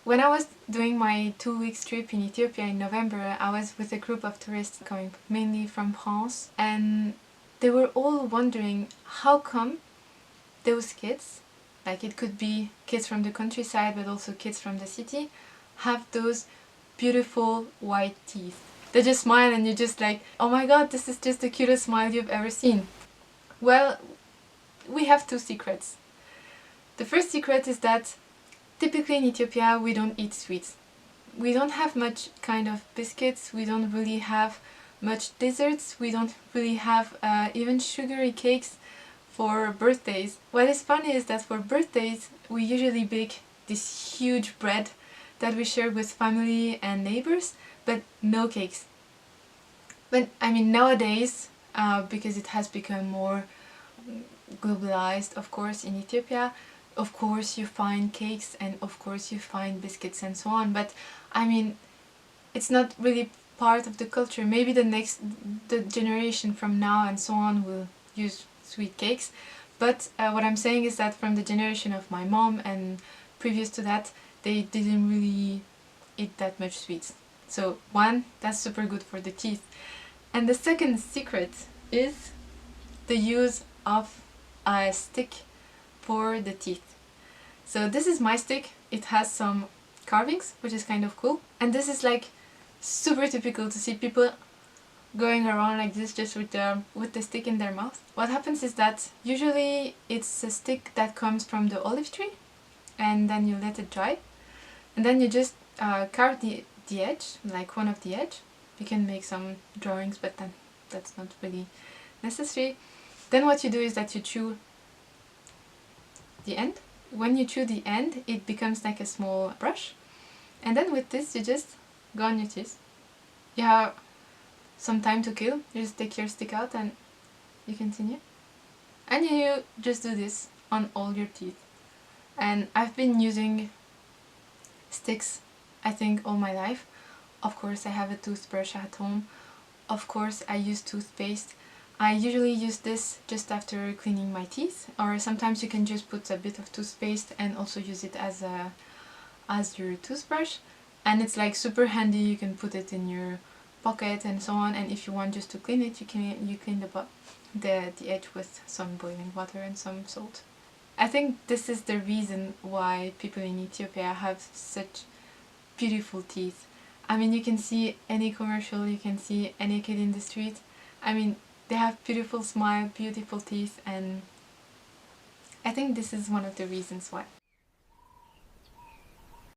When I was doing my 2 weeks trip in Ethiopia in November, I was with a group of tourists coming mainly from France, and they were all wondering how come those kids, like it could be kids from the countryside but also kids from the city, have those beautiful white teeth. They just smile and you're just like, oh my god, this is just the cutest smile you've ever seen. Well, we have two secrets. The first secret is that typically in Ethiopia we don't eat sweets. We don't have much kind of biscuits, we don't really have much desserts, we don't really have even sugary cakes for birthdays. What is funny is that for birthdays we usually bake this huge bread that we share with family and neighbors, but no cakes. But I mean nowadays, because it has become more globalized, of course, in Ethiopia, of course you find cakes and of course you find biscuits and so on, but I mean it's not really part of the culture. Maybe the generation from now and so on will use sweet cakes, but what I'm saying is that from the generation of my mom and previous to that, they didn't really eat that much sweets. So one, that's super good for the teeth. And the second secret is the use of a stick for the teeth. So this is my stick. It has some carvings, which is kind of cool. And this is like super typical to see people going around like this just with the stick in their mouth. What happens is that usually it's a stick that comes from the olive tree, and then you let it dry, and then you just carve the edge, like one of the edge. You can make some drawings, but then that's not really necessary. Then what you do is that you chew the end. When you chew the end, it becomes like a small brush, and then with this you just go on your teeth. You have some time to kill, you just take your stick out and you continue. And you just do this on all your teeth. And I've been using sticks, I think, all my life. Of course I have a toothbrush at home. Of course I use toothpaste. I usually use this just after cleaning my teeth, or sometimes you can just put a bit of toothpaste and also use it as your toothbrush. And it's like super handy, you can put it in your pocket and so on, and if you want just to clean it, you clean the edge with some boiling water and some salt. I think this is the reason why people in Ethiopia have such beautiful teeth. I mean, you can see any commercial, you can see any kid in the street. I mean, they have beautiful smile, beautiful teeth, and I think this is one of the reasons why.